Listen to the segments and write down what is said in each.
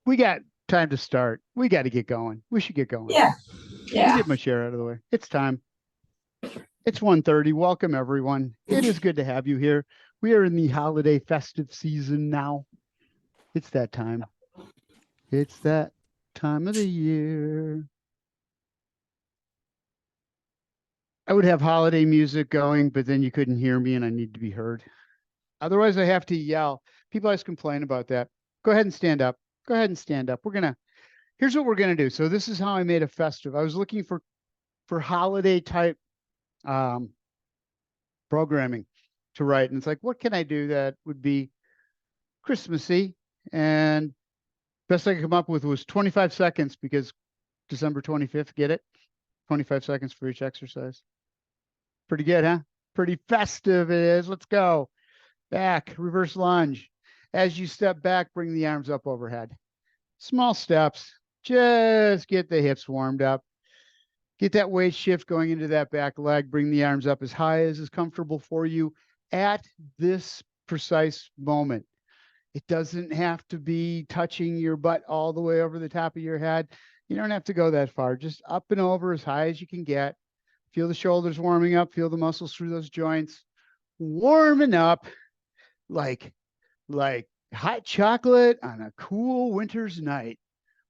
we got time to start. We got to get going. We should get going. Yeah, Let me yeah. get my chair out of the way. It's time. It's 1:30. Welcome, everyone. It is good to have you here. We are in the holiday festive season now. It's that time. It's that time of the year. I would have holiday music going, but then you couldn't hear me and I need to be heard. Otherwise, I have to yell. People always complain about that. Go ahead and stand up. Go ahead and stand up. Here's what we're gonna do. So this is how I made a festive. I was looking for holiday type um, programming to write, and it's like, what can I do that would be Christmassy? And best I could come up with was 25 seconds because December 25th. Get it? 25 seconds for each exercise. Pretty good, huh? Pretty festive it is. Let's go. Back, reverse lunge. As you step back, bring the arms up overhead. Small steps. Just get the hips warmed up. Get that weight shift going into that back leg. Bring the arms up as high as is comfortable for you at this precise moment. It doesn't have to be touching your butt all the way over the top of your head. You don't have to go that far. Just up and over as high as you can get. Feel the shoulders warming up. Feel the muscles through those joints. Warming up like hot chocolate on a cool winter's night.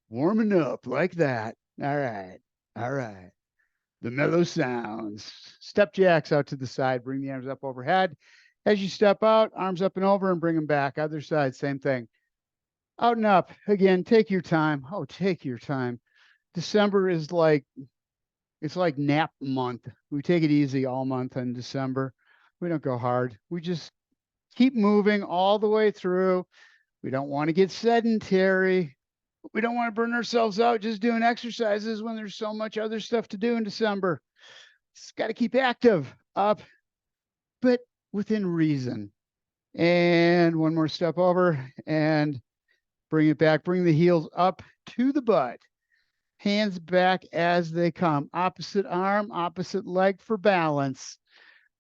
Warming up like that. All right. All right. The mellow sounds. Step jacks out to the side. Bring the arms up overhead. As you step out, arms up and over and bring them back. Other side, same thing. Out and up. Again, take your time. Oh, take your time. December is it's like nap month. We take it easy all month in December. We don't go hard. We just keep moving all the way through. We don't want to get sedentary. We don't want to burn ourselves out just doing exercises when there's so much other stuff to do in December. It's got to keep active, up, but within reason. And one more step over and bring it back. Bring the heels up to the butt. Hands back as they come. Opposite arm, opposite leg for balance.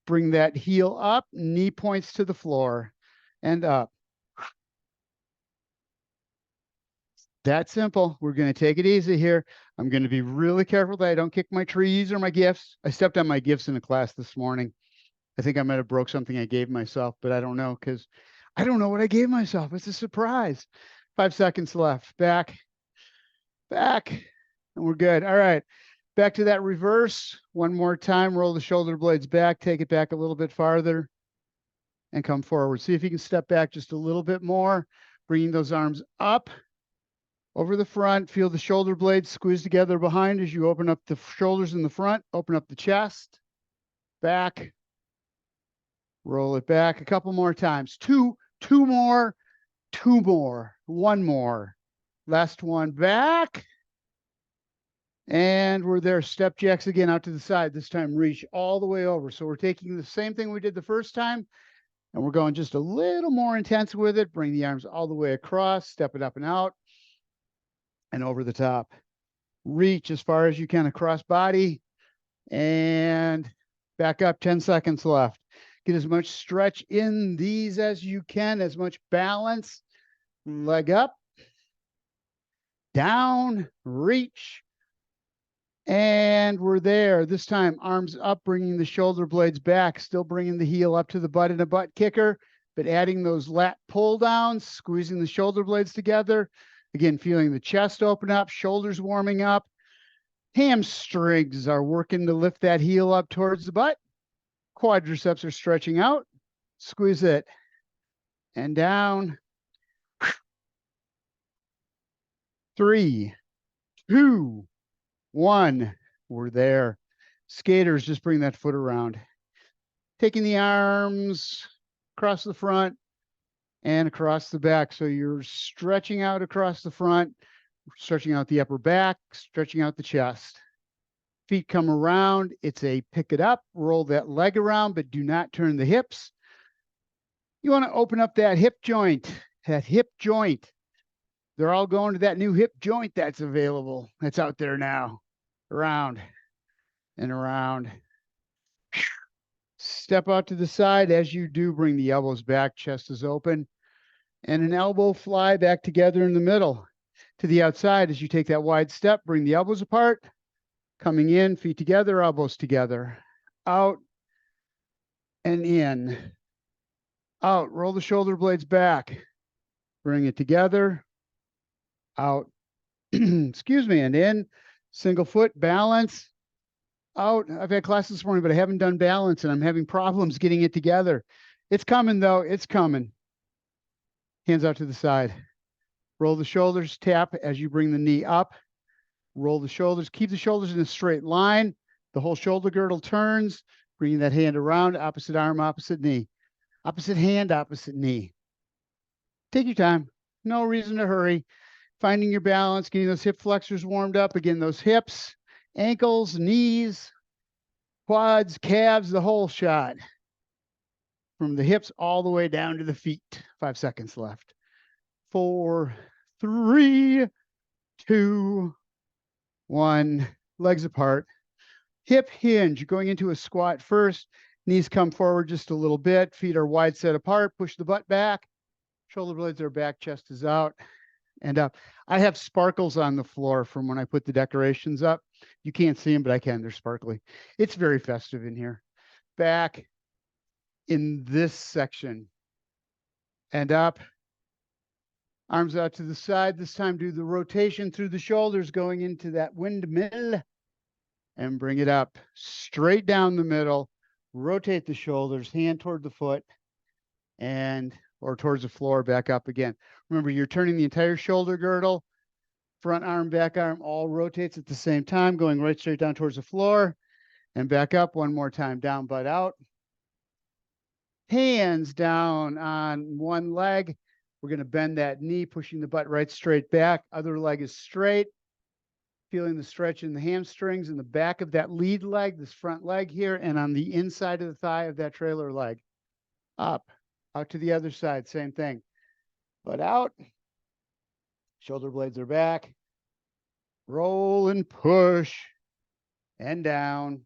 Bring that heel up, knee points to the floor and up. That simple. We're going to take it easy here. I'm going to be really careful that I don't kick my trees or my gifts. I stepped on my gifts in a class this morning. I think I might have broke something I gave myself, but I don't know because I don't know what I gave myself. It's a surprise. 5 seconds left. Back, back, and we're good. All right. Back to that reverse. One more time. Roll the shoulder blades back. Take it back a little bit farther and come forward. See if you can step back just a little bit more, bringing those arms up over the front. Feel the shoulder blades squeeze together behind as you open up the shoulders in the front, open up the chest, back, roll it back a couple more times. Two more, one more. Last one, back. And we're there. Step jacks again out to the side. This time reach all the way over. So we're taking the same thing we did the first time, and we're going just a little more intense with it. Bring the arms all the way across, step it up and out, and over the top. Reach as far as you can across body, and back up. 10 seconds left. Get as much stretch in these as you can, as much balance. Leg up, down, reach, and we're there. This time, arms up, bringing the shoulder blades back, still bringing the heel up to the butt in a butt kicker, but adding those lat pull downs, squeezing the shoulder blades together. Again, feeling the chest open up, shoulders warming up. Hamstrings are working to lift that heel up towards the butt. Quadriceps are stretching out. Squeeze it. And down. 3, 2, 1. We're there. Skaters, just bring that foot around. Taking the arms across the front and across the back. So you're stretching out across the front, stretching out the upper back, stretching out the chest. Feet come around. It's a pick it up, roll that leg around, but do not turn the hips. You want to open up that hip joint, They're all going to that new hip joint that's available. That's out there now. Around and around. Step out to the side. As you do, bring the elbows back, chest is open, and an elbow fly back together in the middle. to the outside as you take that wide step. Bring the elbows apart. Coming in, feet together, elbows together. Out and in. Out. Roll the shoulder blades back. Bring it together. Out. Excuse me. And in. Single foot balance. Out. I've had classes this morning, but I haven't done balance and I'm having problems getting it together. It's coming though. It's coming. Hands out to the side. Roll the shoulders, tap as you bring the knee up. Roll the shoulders, keep the shoulders in a straight line. The whole shoulder girdle turns, bringing that hand around, opposite arm, opposite knee. Opposite hand, opposite knee. Take your time. No reason to hurry. Finding your balance, getting those hip flexors warmed up. Again, those hips, ankles, knees, quads, calves, the whole shot. From the hips all the way down to the feet. 5 seconds left. 4, 3, 2, 1. Legs apart. Hip hinge, going into a squat first. Knees come forward just a little bit. Feet are wide set apart. Push the butt back. Shoulder blades are back. Chest is out and up. I have sparkles on the floor from when I put the decorations up. You can't see them, but I can. They're sparkly. It's very festive in here. Back in this section and up. Arms out to the side. This time do the rotation through the shoulders going into that windmill and bring it up straight down the middle. Rotate the shoulders, hand toward the foot and or towards the floor, back up again. Remember, you're turning the entire shoulder girdle, front arm, back arm, all rotates at the same time, going right straight down towards the floor and back up one more time, down, butt out. Hands down on one leg. We're going to bend that knee, pushing the butt right straight back. Other leg is straight. Feeling the stretch in the hamstrings in the back of that lead leg, this front leg here, and on the inside of the thigh of that trailer leg. Up, out to the other side, same thing. Butt out. Shoulder blades are back. Roll and push and down.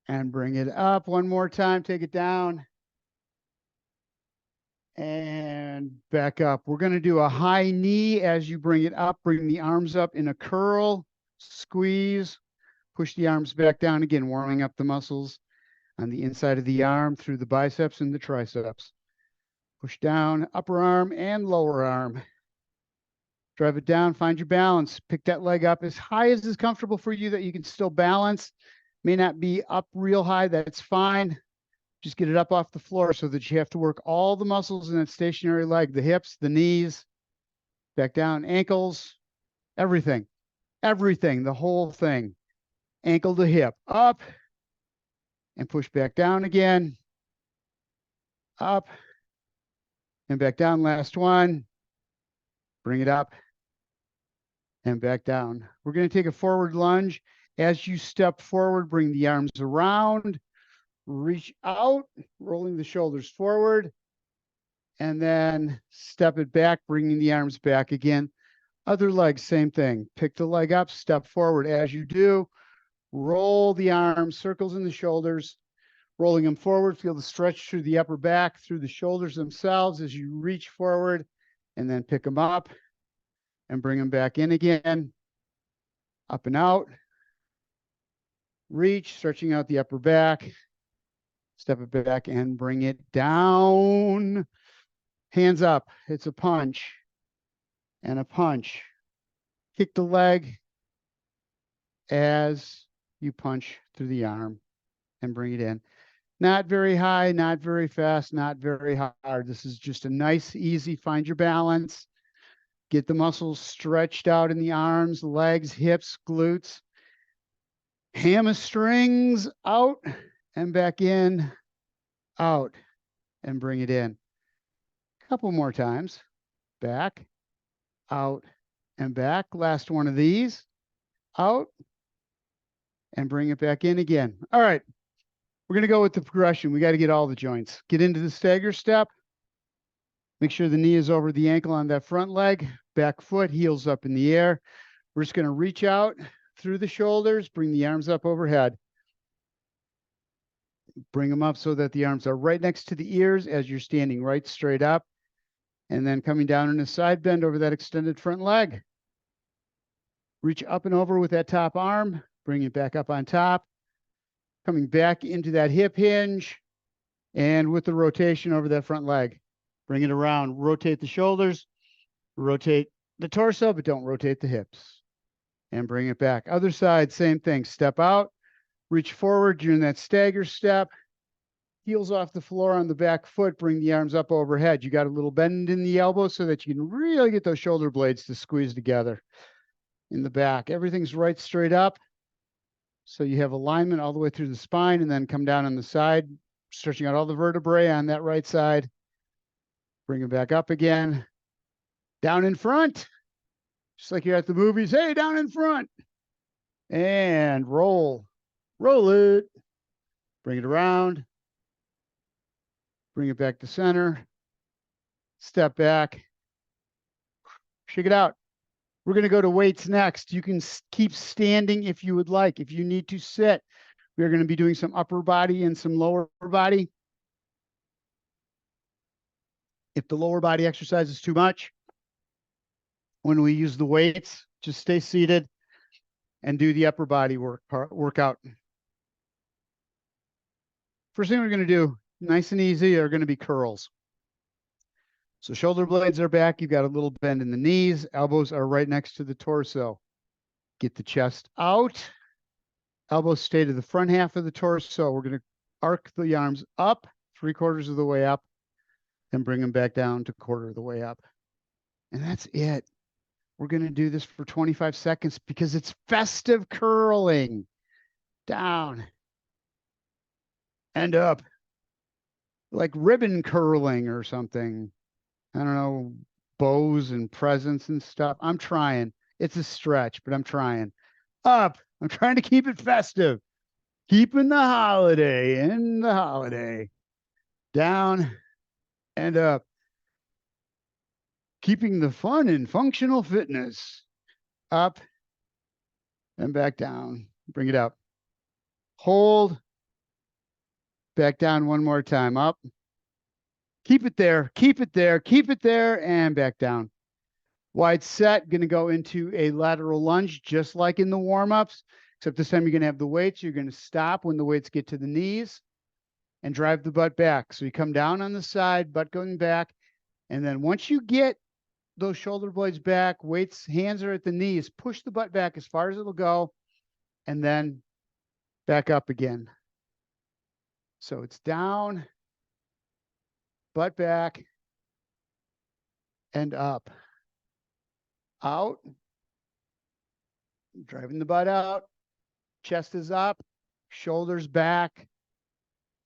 And bring it up one more time. Take it down. And back up. We're going to do a high knee as you bring it up. Bring the arms up in a curl, squeeze, push the arms back down again, warming up the muscles on the inside of the arm through the biceps and the triceps. Push down, upper arm and lower arm. Drive it down, find your balance. Pick that leg up as high as is comfortable for you that you can still balance. May not be up real high, that's fine. Just get it up off the floor so that you have to work all the muscles in that stationary leg, the hips, the knees, back down, ankles, everything, the whole thing. Ankle to hip, up and push back down again, up and back down. Last one, bring it up and back down. We're going to take a forward lunge. As you step forward, bring the arms around. Reach out, rolling the shoulders forward, and then step it back, bringing the arms back again. Other leg, same thing. Pick the leg up, step forward. As you do, roll the arms, circles in the shoulders, rolling them forward. Feel the stretch through the upper back, through the shoulders themselves as you reach forward, and then pick them up and bring them back in again. Up and out. Reach, stretching out the upper back. Step it back and bring it down. Hands up. It's a punch and a punch. Kick the leg as you punch through the arm and bring it in. Not very high, not very fast, not very hard. This is just a nice, easy, find your balance. Get the muscles stretched out in the arms, legs, hips, glutes. Hamstrings out and back in, out, and bring it in. A couple more times. Back, out, and back. Last one of these. Out, and bring it back in again. All right. We're going to go with the progression. We got to get all the joints. Get into the stagger step. Make sure the knee is over the ankle on that front leg. Back foot, heels up in the air. We're just going to reach out through the shoulders, bring the arms up overhead. Bring them up so that the arms are right next to the ears as you're standing right straight up. And then coming down in a side bend over that extended front leg. Reach up and over with that top arm, bring it back up on top, coming back into that hip hinge, and with the rotation over that front leg. Bring it around, rotate the shoulders, rotate the torso, but don't rotate the hips. And bring it back. Other side, same thing. Step out, reach forward during that stagger step, heels off the floor on the back foot, bring the arms up overhead. You got a little bend in the elbow so that you can really get those shoulder blades to squeeze together in the back. Everything's right straight up. So you have alignment all the way through the spine, and then come down on the side, stretching out all the vertebrae on that right side. Bring it back up again. Down in front, just like you're at the movies. Hey, down in front. And roll. Roll it. Bring it around. Bring it back to center. Step back. Shake it out. We're going to go to weights next. You can keep standing if you would like. If you need to sit, we're going to be doing some upper body and some lower body. If the lower body exercise is too much, when we use the weights, just stay seated and do the upper body workout. First thing we're going to do, nice and easy, are going to be curls. So shoulder blades are back. You've got a little bend in the knees. Elbows are right next to the torso. Get the chest out. Elbows stay to the front half of the torso. We're going to arc the arms up 3/4 of the way up and bring them back down to 1/4 of the way up. And that's it. We're going to do this for 25 seconds because it's festive curling. Down and up. Like ribbon curling or something. I don't know, bows and presents and stuff. I'm trying. It's a stretch, but I'm trying. Up. I'm trying to keep it festive. Keeping the holiday in the holiday. Down and up. Keeping the fun in functional fitness. Up and back down. Bring it up. Hold. Back down one more time. Up. Keep it there. Keep it there. Keep it there. And back down. Wide set. Going to go into a lateral lunge just like in the warm-ups. Except this time you're going to have the weights. You're going to stop when the weights get to the knees and drive the butt back. So you come down on the side, butt going back. And then once you get those shoulder blades back, weights, hands are at the knees, push the butt back as far as it'll go, and then back up again. So it's down, butt back, and up. Out. Driving the butt out. Chest is up, shoulders back,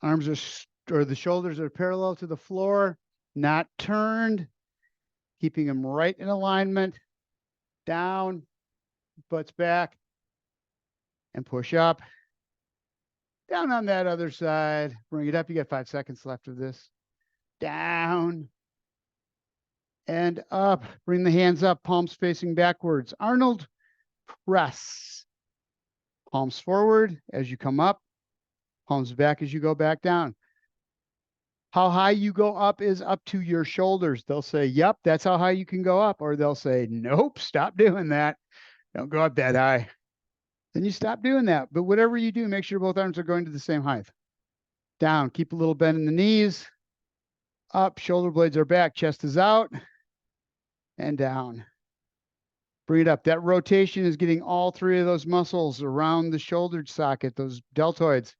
arms are, or the shoulders are parallel to the floor, not turned, keeping them right in alignment, down, butts back, and push up. Down on that other side, bring it up. You got 5 seconds left of this. Down and up. Bring the hands up, palms facing backwards. Arnold press. Palms forward as you come up, palms back as you go back down. How high you go up is up to your shoulders. They'll say, yep, that's how high you can go up. Or they'll say, nope, stop doing that. Don't go up that high. Then you stop doing that. But whatever you do, make sure both arms are going to the same height. Down, keep a little bend in the knees. Up, shoulder blades are back, chest is out. And down. Bring it up. That rotation is getting all 3 of those muscles around the shoulder socket, those deltoids,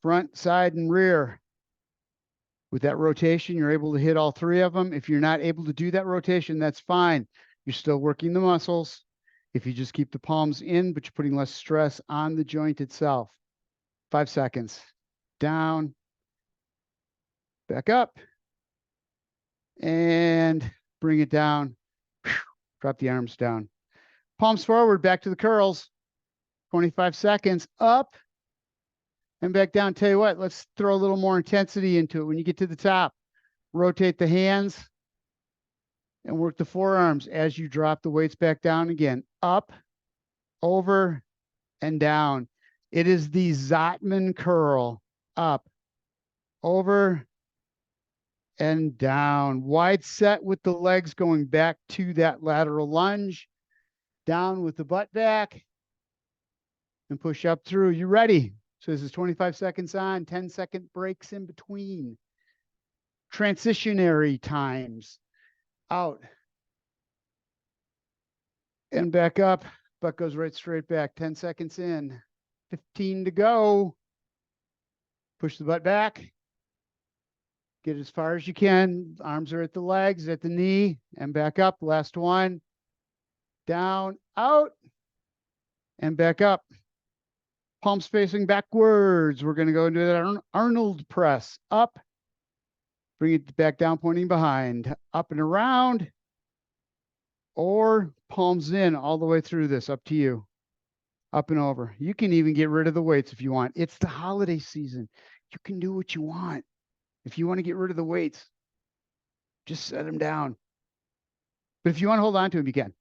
front, side, and rear. With that rotation, you're able to hit all 3 of them. If you're not able to do that rotation, that's fine. You're still working the muscles. If you just keep the palms in, but you're putting less stress on the joint itself. 5 seconds. Down. Back up. And bring it down. Drop the arms down. Palms forward, back to the curls. 25 seconds. Up and back down. Tell you what, let's throw a little more intensity into it. When you get to the top, rotate the hands and work the forearms as you drop the weights back down again. Up, over, and down. It is the Zotman curl. Up, over, and down. Wide set with the legs going back to that lateral lunge. Down with the butt back. And push up through. You ready? So this is 25 seconds on, 10-second breaks in between. Transitionary times. Out. And back up. Butt goes right straight back. 10 seconds in. 15 to go. Push the butt back. Get as far as you can. Arms are at the legs, at the knee, and back up. Last one. Down, out, and back up. Palms facing backwards. We're going to go into that Arnold press. Up. Bring it back down, pointing behind. Up and around. Or palms in all the way through this. Up to you. Up and over. You can even get rid of the weights if you want. It's the holiday season. You can do what you want. If you want to get rid of the weights, just set them down. But if you want to hold on to them, you can.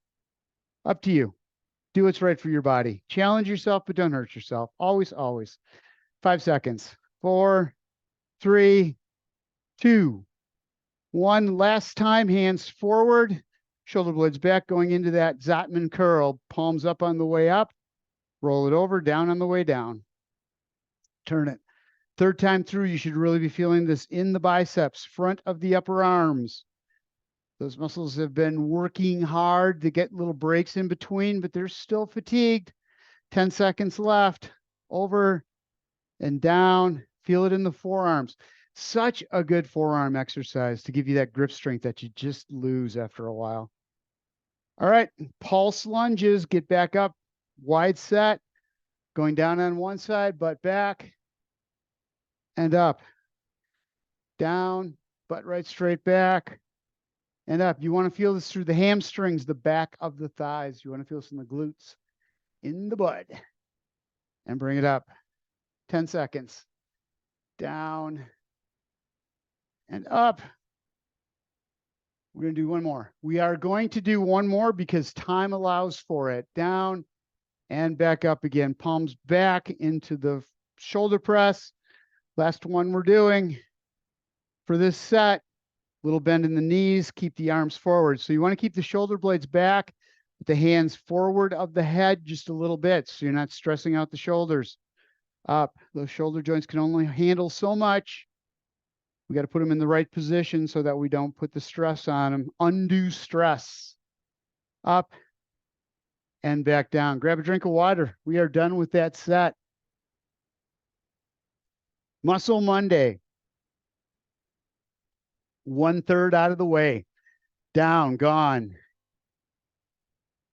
Up to you. Do what's right for your body. Challenge yourself, but don't hurt yourself. Always, always. 5 seconds. 4, 3, 2, 1. Last time, hands forward, shoulder blades back, going into that Zotman curl. Palms up on the way up. Roll it over, down on the way down. Turn it. Third time through, you should really be feeling this in the biceps, front of the upper arms. Those muscles have been working hard to get little breaks in between, but they're still fatigued. 10 seconds left. Over and down. Feel it in the forearms. Such a good forearm exercise to give you that grip strength that you just lose after a while. All right, pulse lunges. Get back up. Wide set. Going down on one side, butt back. And up. Down. Butt right straight back. And up. You want to feel this through the hamstrings, the back of the thighs. You want to feel this in the glutes, in the butt. And bring it up. 10 seconds. Down. And up. We're going to do one more. We are going to do one more because time allows for it. Down and back up again. Palms back into the shoulder press. Last one we're doing for this set. Little bend in the knees, keep the arms forward. So you want to keep the shoulder blades back, with the hands forward of the head just a little bit, so you're not stressing out the shoulders. Up. Those shoulder joints can only handle so much. We got to put them in the right position so that we don't put the stress on them. Undue stress. Up and back down. Grab a drink of water. We are done with that set. Muscle Monday. 1/3 out of the way. Down, gone.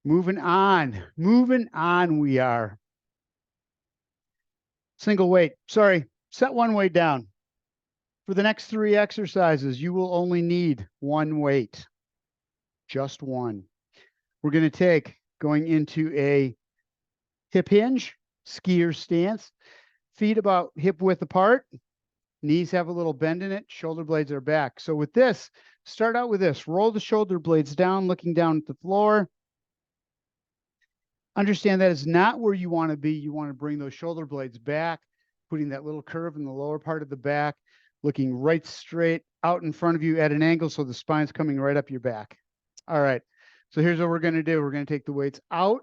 Moving on. Moving on we are. Single weight. Sorry, set one weight down. For the next 3 exercises, you will only need one weight. Just one. We're going to take, going into a hip hinge, skier stance. Feet about hip width apart. Knees have a little bend in it. Shoulder blades are back. So with this, start out with this. Roll the shoulder blades down, looking down at the floor. Understand that is not where you want to be. You want to bring those shoulder blades back, putting that little curve in the lower part of the back, looking right straight out in front of you at an angle so the spine's coming right up your back. All right. So here's what we're going to do. We're going to take the weights out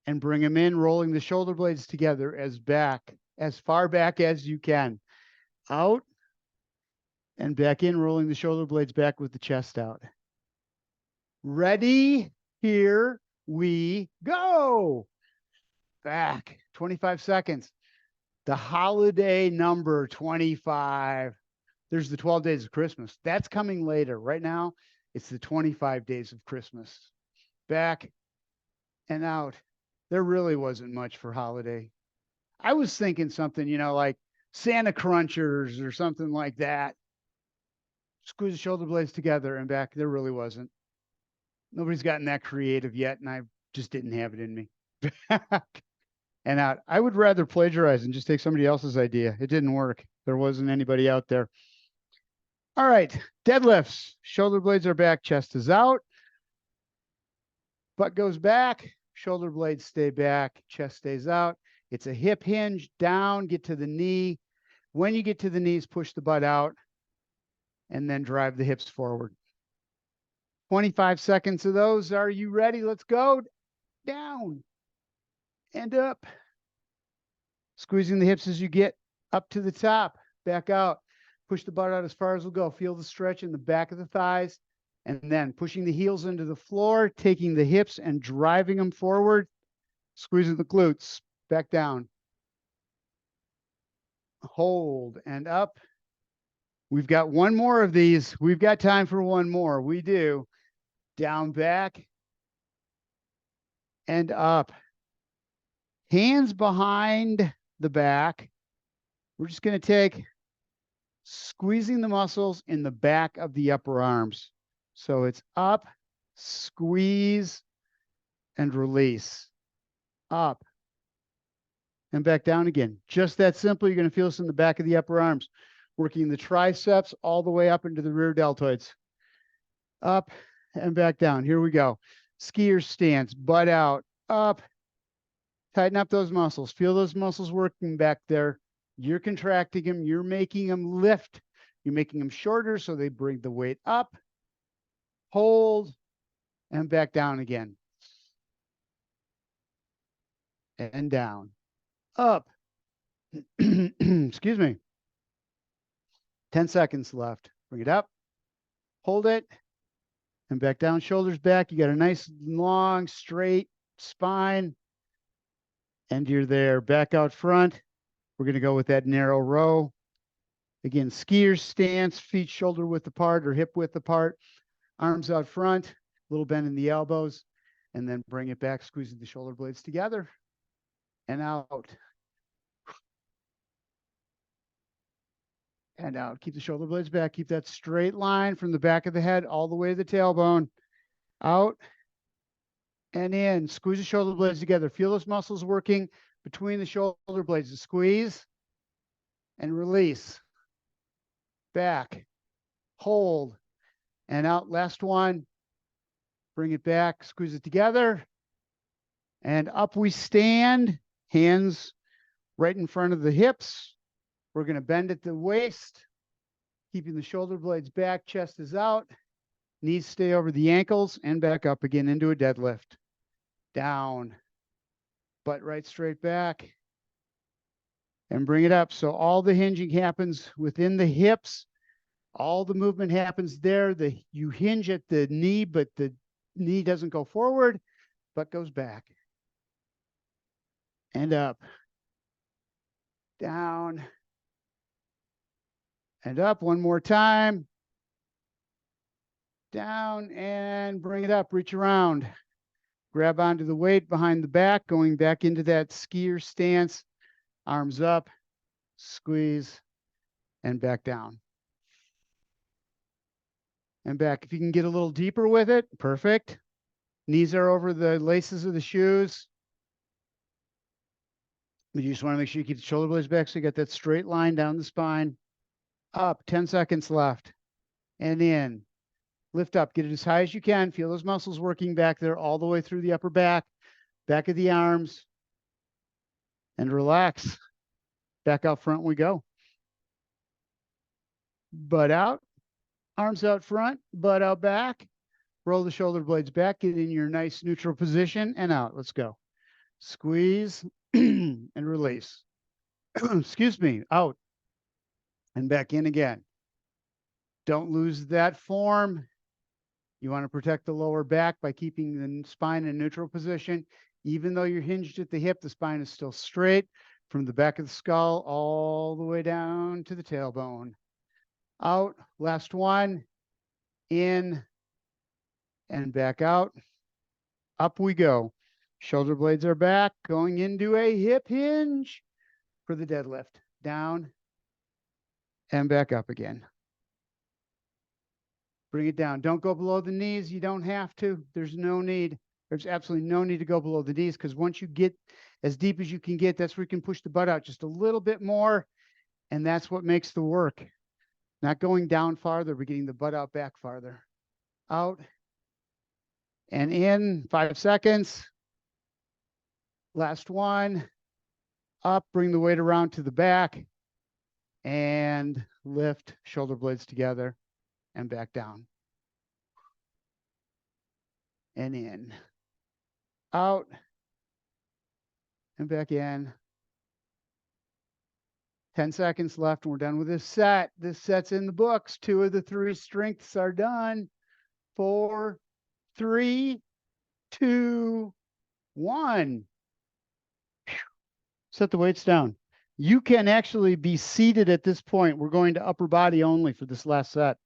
and bring them in, rolling the shoulder blades together as far back as you can. Out and back in, rolling the shoulder blades back with the chest out. Ready? Here we go. Back. 25 seconds. The holiday number 25. There's the 12 days of Christmas. That's coming later. Right now, it's the 25 days of Christmas. Back and out. There really wasn't much for holiday. I was thinking something, like Santa Crunchers or something like that. Squeeze the shoulder blades together and back. There really wasn't. Nobody's gotten that creative yet, and I just didn't have it in me. Back and out. I would rather plagiarize and just take somebody else's idea. It didn't work. There wasn't anybody out there. All right, deadlifts. Shoulder blades are back, chest is out. Butt goes back, shoulder blades stay back, chest stays out. It's a hip hinge, down, get to the knee. When you get to the knees, push the butt out. and then drive the hips forward. 25 seconds of those. Are you ready? Let's go. Down and up. Squeezing the hips as you get up to the top. Back out. Push the butt out as far as we'll go. Feel the stretch in the back of the thighs. And then pushing the heels into the floor, taking the hips and driving them forward. Squeezing the glutes. Back down. Hold and up. We've got one more of these. We've got time for one more. We do. Down, back, and up. Hands behind the back. We're just going to take squeezing the muscles in the back of the upper arms. So it's up, squeeze, and release. Up and back down again. Just that simple. You're going to feel this in the back of the upper arms, working the triceps all the way up into the rear deltoids. Up and back down. Here we go. Skier stance, butt out, up. Tighten up those muscles. Feel those muscles working back there. You're contracting them. You're making them lift. You're making them shorter so they bring the weight up. Hold and back down again. And down. Up. Excuse me. 10 seconds left. Bring it up. Hold it. And back down. Shoulders back. You got a nice, long, straight spine. And you're there. Back out front. We're going to go with that narrow row. Again, skier stance, feet shoulder width apart or hip width apart. Arms out front, little bend in the elbows, and then bring it back, squeezing the shoulder blades together and out. And out. Keep the shoulder blades back. Keep that straight line from the back of the head all the way to the tailbone. Out and in. Squeeze the shoulder blades together. Feel those muscles working between the shoulder blades. Squeeze and release. Back. Hold. And out. Last one. Bring it back. Squeeze it together. And up we stand. Hands right in front of the hips. We're going to bend at the waist, keeping the shoulder blades back, chest is out, knees stay over the ankles, and back up again into a deadlift. Down, butt right straight back, and bring it up. So all the hinging happens within the hips. All the movement happens there. You hinge at the knee, but the knee doesn't go forward, but goes back. And up, down, and up. One more time. Down and bring it up. Reach around. Grab onto the weight behind the back, going back into that skier stance. Arms up, squeeze, and back down. And back. If you can get a little deeper with it, perfect. Knees are over the laces of the shoes. But you just want to make sure you keep the shoulder blades back so you got that straight line down the spine. Up, 10 seconds left. And in. Lift up, get it as high as you can. Feel those muscles working back there all the way through the upper back, back of the arms. And relax. Back out front we go. Butt out, arms out front, butt out back. Roll the shoulder blades back, get in your nice neutral position and out. Let's go. Squeeze and release. Excuse me, out and back in again. Don't lose that form. You want to protect the lower back by keeping the spine in neutral position. Even though you're hinged at the hip, the spine is still straight from the back of the skull all the way down to the tailbone. Out, last one, in and back out. Up we go. Shoulder blades are back, going into a hip hinge for the deadlift. Down and back up again. Bring it down. Don't go below the knees. You don't have to. There's no need. There's absolutely no need to go below the knees because once you get as deep as you can get, that's where you can push the butt out just a little bit more. And that's what makes the work. Not going down farther, but getting the butt out back farther. Out and in. 5 seconds. Last one. Up, bring the weight around to the back and lift shoulder blades together. and back down. And in. Out and back in. 10 seconds left and we're done with this set. This set's in the books. 2 of the 3 strengths are done. 4, 3, 2, 1. Set the weights down. You can actually be seated at this point. We're going to upper body only for this last set.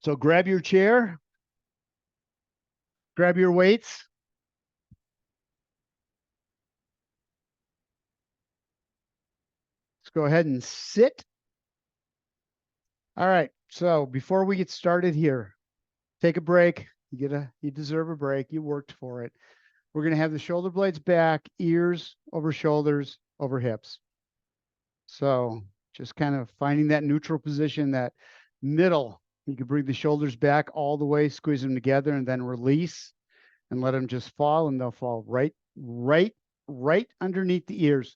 So grab your chair, grab your weights. Let's go ahead and sit. All right. So before we get started here, take a break. You deserve a break. You worked for it. We're going to have the shoulder blades back, ears over shoulders, over hips. So just kind of finding that neutral position, that middle. You can bring the shoulders back all the way, squeeze them together, and then release and let them just fall, and they'll fall right underneath the ears.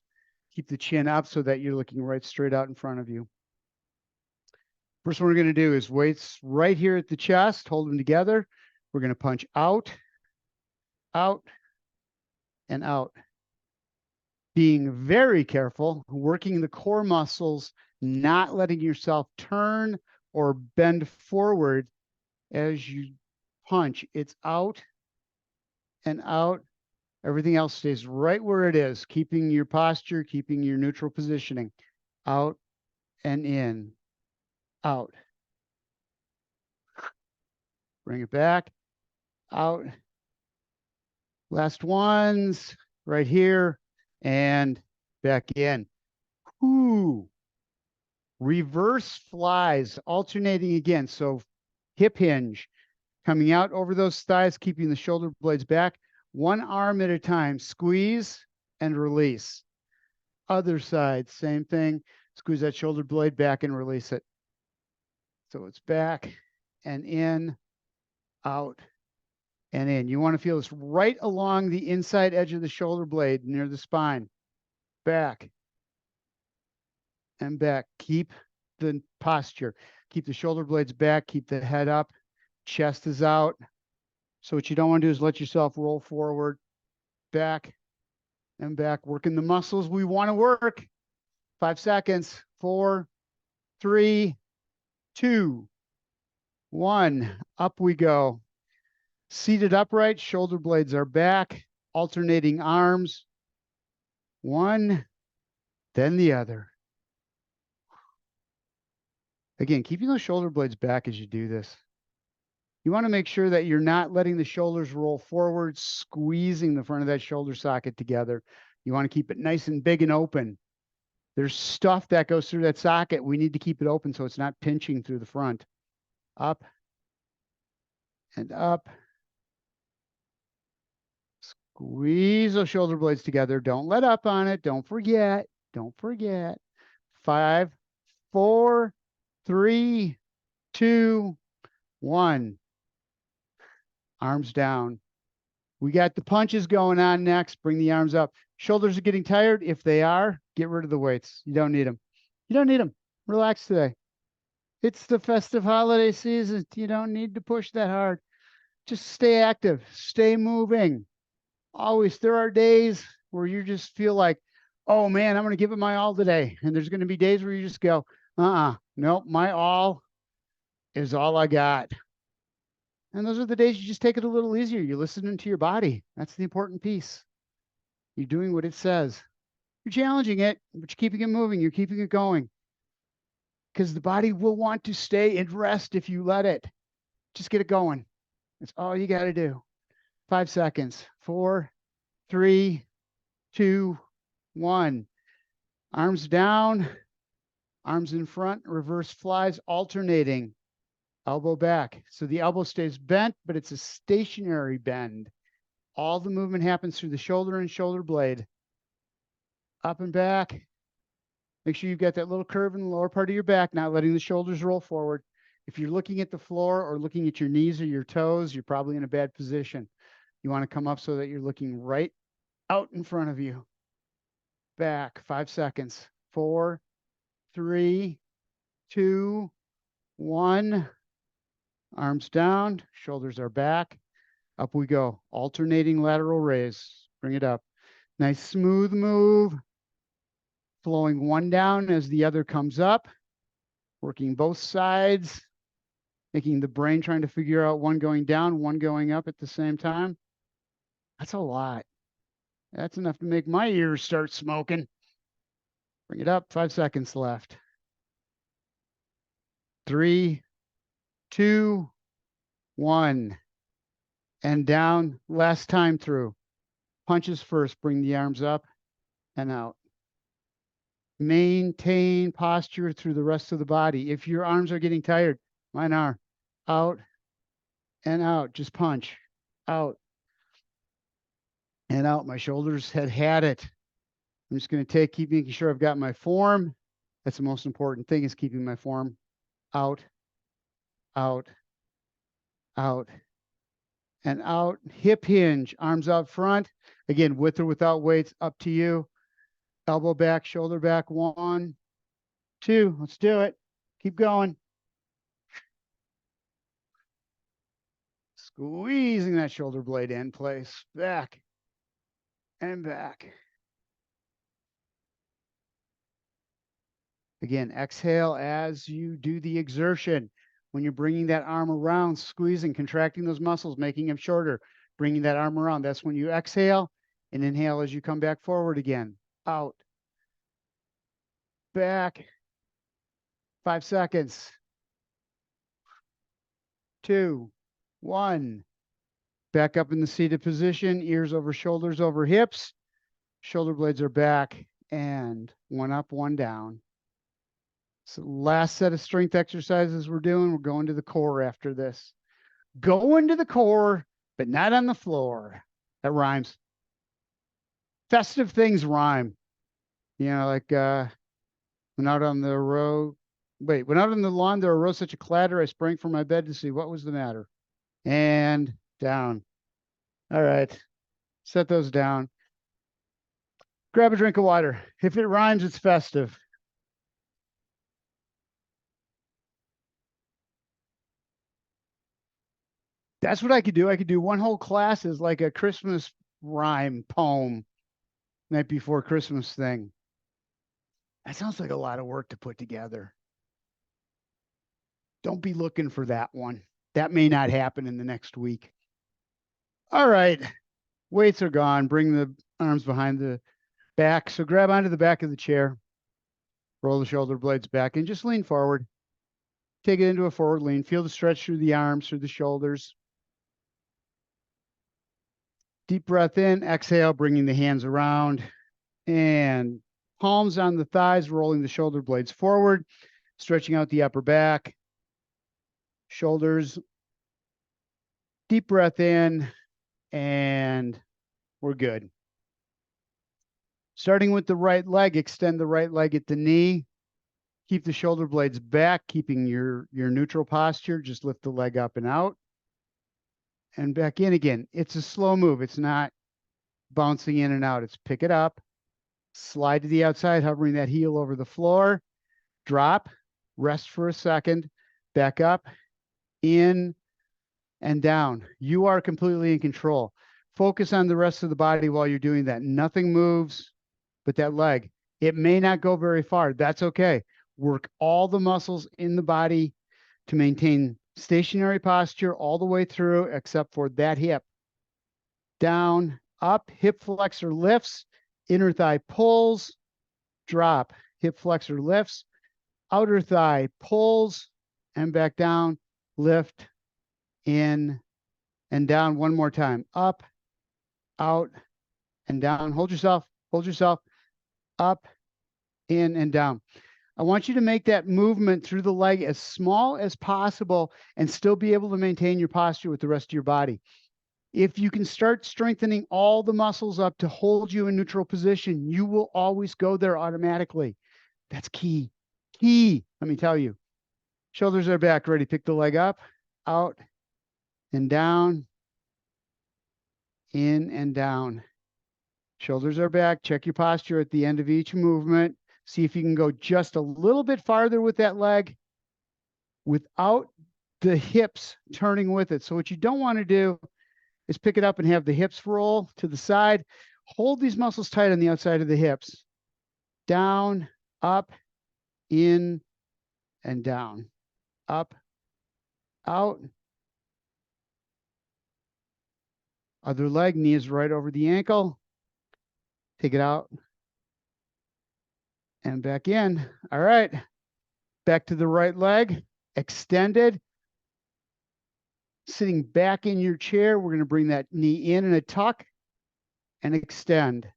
Keep the chin up so that you're looking right straight out in front of you. First one we're going to do is weights right here at the chest, hold them together. We're going to punch out, out, and out. Being very careful, working the core muscles, not letting yourself turn or bend forward as you punch. It's out and out. Everything else stays right where it is, keeping your posture, keeping your neutral positioning. Out and in, out. Bring it back, out. Last ones right here and back in. Ooh. Reverse flies, alternating again. So hip hinge, coming out over those thighs, keeping the shoulder blades back. One arm at a time, squeeze and release. Other side, same thing. Squeeze that shoulder blade back and release it. So it's back and in, out and in. You want to feel this right along the inside edge of the shoulder blade near the spine. Back and back. Keep the posture. Keep the shoulder blades back. Keep the head up. Chest is out. So what you don't want to do is let yourself roll forward, back and back, working the muscles we want to work. 5 seconds. 4, 3, 2, 1. Up we go. Seated upright, shoulder blades are back, alternating arms. One, then the other. Again, keeping those shoulder blades back as you do this. You want to make sure that you're not letting the shoulders roll forward, squeezing the front of that shoulder socket together. You want to keep it nice and big and open. There's stuff that goes through that socket. We need to keep it open so it's not pinching through the front. Up and up. Squeeze those shoulder blades together. Don't let up on it. Don't forget. Don't forget. 5, 4, 3, 2, 1. Arms down. We got the punches going on next. Bring the arms up. Shoulders are getting tired. If they are, get rid of the weights. You don't need them. You don't need them. Relax today. It's the festive holiday season. You don't need to push that hard. Just stay active. Stay moving. Always, there are days where you just feel like, oh man, I'm going to give it my all today. And there's going to be days where you just go, nope, my all is all I got. And those are the days you just take it a little easier. You're listening to your body. That's the important piece. You're doing what it says. You're challenging it, but you're keeping it moving. You're keeping it going. Because the body will want to stay and rest if you let it. Just get it going. That's all you got to do. 5 seconds. 4, 3, 2, 1. Arms down, arms in front, reverse flies, alternating. Elbow back. So the elbow stays bent, but it's a stationary bend. All the movement happens through the shoulder and shoulder blade. Up and back. Make sure you've got that little curve in the lower part of your back, not letting the shoulders roll forward. If you're looking at the floor or looking at your knees or your toes, you're probably in a bad position. You want to come up so that you're looking right out in front of you. Back. 5 seconds. 4, 3, 2, 1. Arms down, shoulders are back. Up we go. Alternating lateral raise. Bring it up. Nice smooth move. Flowing one down as the other comes up. Working both sides. Making the brain trying to figure out one going down, one going up at the same time. That's a lot. That's enough to make my ears start smoking. Bring it up. 5 seconds left. 3, 2, 1. And down. Last time through. Punches first. Bring the arms up and out. Maintain posture through the rest of the body. If your arms are getting tired, mine are. Out and out. Just punch. Out and out. My shoulders had it. I'm just going to keep making sure I've got my form. That's the most important thing, is keeping my form. Out, out, out, and out. Hip hinge, arms out front. Again, with or without weights, up to you. Elbow back, shoulder back. 1, 2. Let's do it. Keep going. Squeezing that shoulder blade in place. Back and back. Again, exhale as you do the exertion. When you're bringing that arm around, squeezing, contracting those muscles, making them shorter, bringing that arm around. That's when you exhale, and inhale as you come back forward again. Out. Back. 5 seconds. 2, 1. Back up in the seated position, ears over shoulders over hips. Shoulder blades are back, and one up, one down. So last set of strength exercises we're doing, we're going to the core after this. Going to the core, but not on the floor. That rhymes. Festive things rhyme. You know, like when out on the road. Wait, when out on the lawn, there arose such a clatter, I sprang from my bed to see what was the matter. And down. All right. Set those down. Grab a drink of water. If it rhymes, it's festive. That's what I could do. I could do one whole class as like a Christmas rhyme poem night before Christmas thing. That sounds like a lot of work to put together. Don't be looking for that one. That may not happen in the next week. All right. Weights are gone. Bring the arms behind the back. So grab onto the back of the chair. Roll the shoulder blades back and just lean forward. Take it into a forward lean. Feel the stretch through the arms, through the shoulders. Deep breath in. Exhale, bringing the hands around. And palms on the thighs, rolling the shoulder blades forward. Stretching out the upper back. Shoulders. Deep breath in. And we're good. Starting with the right leg, extend the right leg at the knee. Keep the shoulder blades back, keeping your neutral posture. Just lift the leg up and out. And back in again. It's a slow move. It's not bouncing in and out. It's pick it up, slide to the outside, hovering that heel over the floor, drop, rest for a second, back up, in, and down. You are completely in control. Focus on the rest of the body while you're doing that. Nothing moves but that leg. It may not go very far. That's okay. Work all the muscles in the body to maintain stationary posture all the way through, except for that hip. Down, up, hip flexor lifts, inner thigh pulls, drop, hip flexor lifts, outer thigh pulls, and back down, lift, in, and down one more time. Up, out, and down. Hold yourself, up, in, and down. I want you to make that movement through the leg as small as possible and still be able to maintain your posture with the rest of your body. If you can start strengthening all the muscles up to hold you in neutral position, you will always go there automatically. That's key. Key, let me tell you. Shoulders are back, ready. Pick the leg up, out, and down, in and down. Shoulders are back. Check your posture at the end of each movement. See if you can go just a little bit farther with that leg without the hips turning with it. So what you don't want to do is pick it up and have the hips roll to the side. Hold these muscles tight on the outside of the hips. Down, up, in, and down. Up, out. Other leg, knee is right over the ankle. Take it out. And back in. All right. Back to the right leg. Extended. Sitting back in your chair, we're going to bring that knee in a tuck and extend.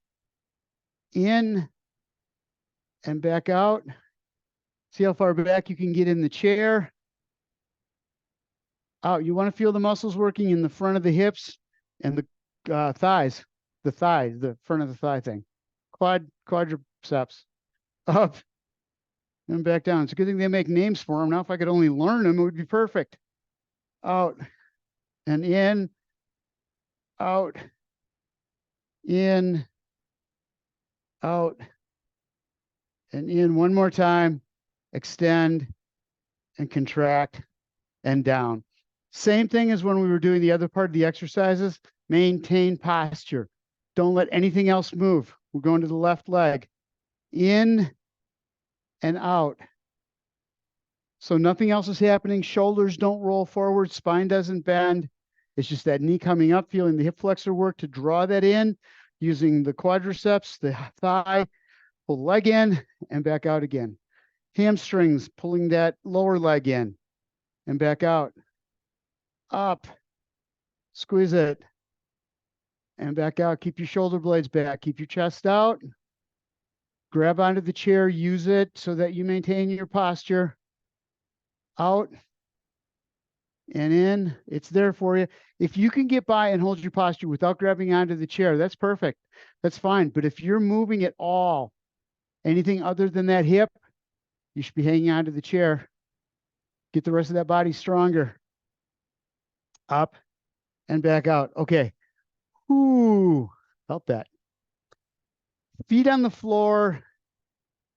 In and back out. See how far back you can get in the chair. Out. You want to feel the muscles working in the front of the hips and the thighs. The thighs, the front of the thigh thing. Quadriceps. Up and back down. It's a good thing they make names for them. Now, if I could only learn them, it would be perfect. Out and in, out, in, out, and in. One more time. Extend and contract and down. Same thing as when we were doing the other part of the exercises. Maintain posture. Don't let anything else move. We're going to the left leg. In and out. So nothing else is happening. Shoulders don't roll forward. Spine doesn't bend. It's just that knee coming up, feeling the hip flexor work to draw that in, using the quadriceps, the thigh, pull the leg in and back out again. Hamstrings, pulling that lower leg in and back out. Up, squeeze it and back out. Keep your shoulder blades back. Keep your chest out. Grab onto the chair, use it so that you maintain your posture. Out and in. It's there for you. If you can get by and hold your posture without grabbing onto the chair, that's perfect. That's fine. But if you're moving at all, anything other than that hip, you should be hanging onto the chair. Get the rest of that body stronger. Up and back out. Okay. Ooh, felt that. Feet on the floor,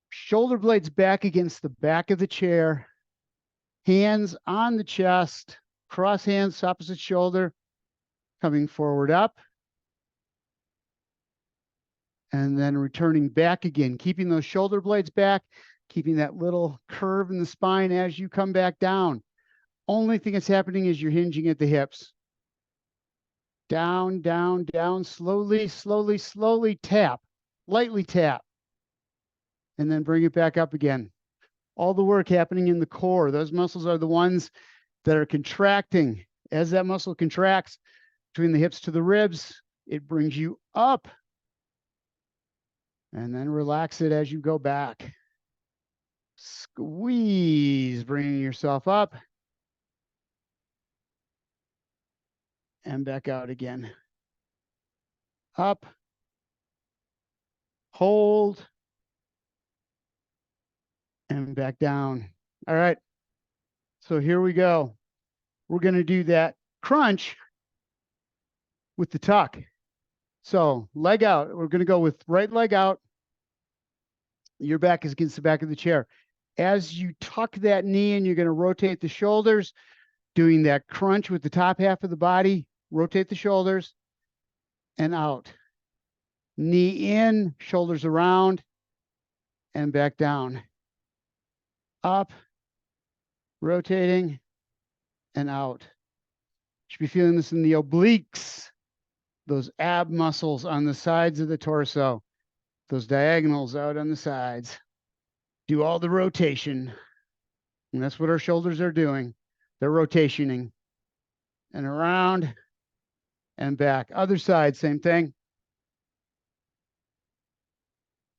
shoulder blades back against the back of the chair, hands on the chest, cross hands, opposite shoulder, coming forward up, and then returning back again, keeping those shoulder blades back, keeping that little curve in the spine as you come back down. Only thing that's happening is you're hinging at the hips. Down, down, down, slowly, slowly, slowly tap, lightly tap, and then bring it back up again. All the work happening in the core. Those muscles are the ones that are contracting. As that muscle contracts between the hips to the ribs, it brings you up. And then relax it as you go back. Squeeze, bringing yourself up. And back out again. Up. Hold. And back down. All right. So here we go. We're going to do that crunch with the tuck. So leg out. We're going to go with right leg out. Your back is against the back of the chair. As you tuck that knee in, you're going to rotate the shoulders, doing that crunch with the top half of the body. Rotate the shoulders and out. Knee in, shoulders around, and back down. Up, rotating, and out. Should be feeling this in the obliques, those ab muscles on the sides of the torso, those diagonals out on the sides. Do all the rotation. And that's what our shoulders are doing. They're rotationing. And around and back. Other side, same thing.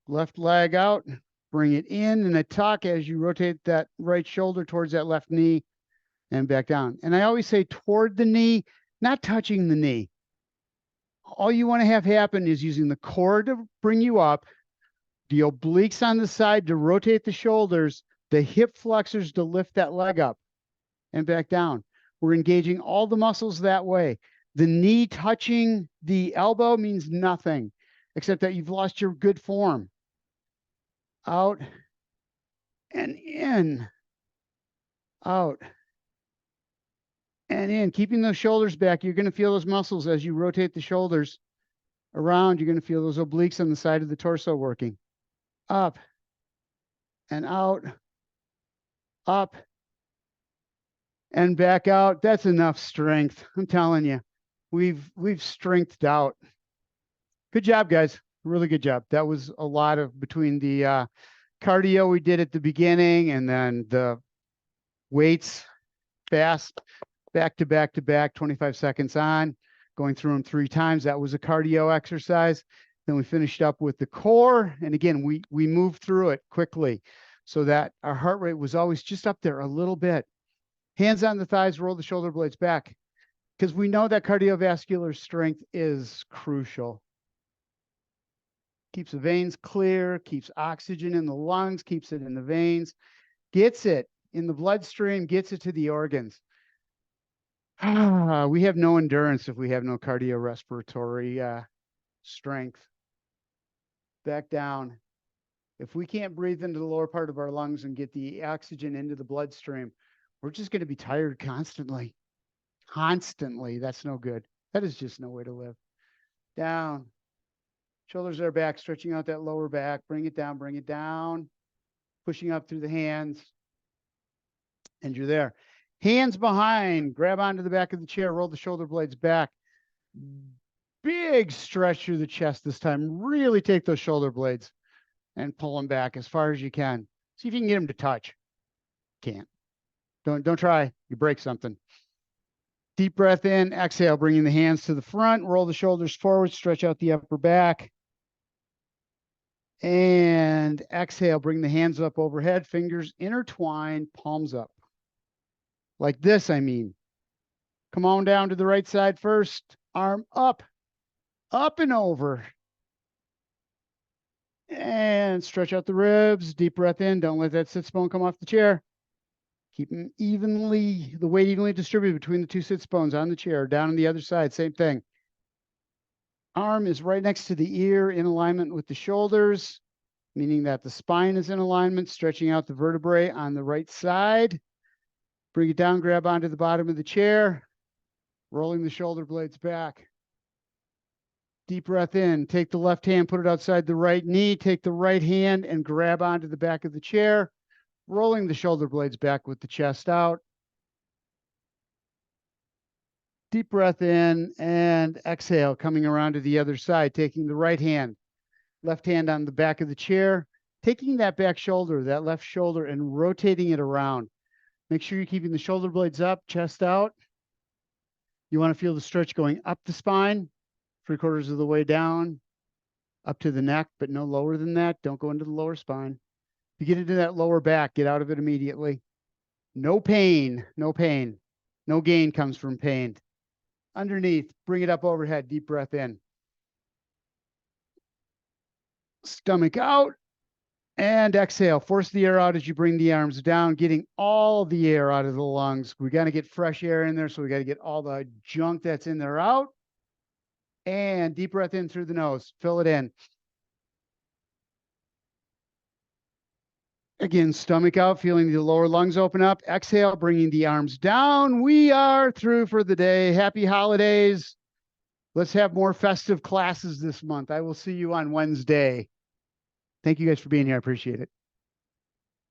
Left leg out. Bring it in a tuck as you rotate that right shoulder towards that left knee and back down. And I always say toward the knee, not touching the knee. All you want to have happen is using the core to bring you up, the obliques on the side to rotate the shoulders, the hip flexors to lift that leg up and back down. We're engaging all the muscles that way. The knee touching the elbow means nothing, except that you've lost your good form. out, and in, out, and in. Keeping those shoulders back. You're going to feel those muscles as you rotate the shoulders around. You're going to feel those obliques on the side of the torso working. Up and out, up and back out. That's enough strength. I'm telling you, we've strengthed out. Good job, guys. Really good job. That was a lot of between the cardio we did at the beginning and then the weights fast, back to back to back, 25 seconds on, going through them 3 times. That was a cardio exercise. Then we finished up with the core. And again, we moved through it quickly so that our heart rate was always just up there a little bit. Hands on the thighs, roll the shoulder blades back because we know that cardiovascular strength is crucial. Keeps the veins clear, keeps oxygen in the lungs, keeps it in the veins, gets it in the bloodstream, gets it to the organs. We have no endurance if we have no cardiorespiratory strength. Back down. If we can't breathe into the lower part of our lungs and get the oxygen into the bloodstream, we're just going to be tired constantly. Constantly. That's no good. That is just no way to live. Down. Shoulders are back, stretching out that lower back. Bring it down, bring it down. Pushing up through the hands. And you're there. Hands behind. Grab onto the back of the chair. Roll the shoulder blades back. Big stretch through the chest this time. Really take those shoulder blades and pull them back as far as you can. See if you can get them to touch. Can't. Don't try. You break something. Deep breath in. Exhale, bringing the hands to the front. Roll the shoulders forward. Stretch out the upper back. And exhale, bring the hands up overhead, fingers intertwined, palms up. Like this, I mean. Come on down to the right side first. Arm up and over. And stretch out the ribs. Deep breath in. Don't let that sits bone come off the chair. Keep them evenly, the weight evenly distributed between the 2 sits bones on the chair. Down on the other side, same thing. Arm is right next to the ear in alignment with the shoulders, meaning that the spine is in alignment, stretching out the vertebrae on the right side. Bring it down, grab onto the bottom of the chair, rolling the shoulder blades back. Deep breath in. Take the left hand, put it outside the right knee. Take the right hand and grab onto the back of the chair, rolling the shoulder blades back with the chest out. Deep breath in and exhale, coming around to the other side, taking the right hand, left hand on the back of the chair, taking that back shoulder, that left shoulder, and rotating it around. Make sure you're keeping the shoulder blades up, chest out. You want to feel the stretch going up the spine, 3/4 of the way down, up to the neck, but no lower than that. Don't go into the lower spine. If you get into that lower back, get out of it immediately. No pain, no pain. No gain comes from pain. Underneath, bring it up overhead, deep breath in. Stomach out and exhale. Force the air out as you bring the arms down, getting all the air out of the lungs. We got to get fresh air in there, so we got to get all the junk that's in there out. And deep breath in through the nose. Fill it in. Again, stomach out, feeling the lower lungs open up. Exhale, bringing the arms down. We are through for the day. Happy holidays. Let's have more festive classes this month. I will see you on Wednesday. Thank you guys for being here. I appreciate it.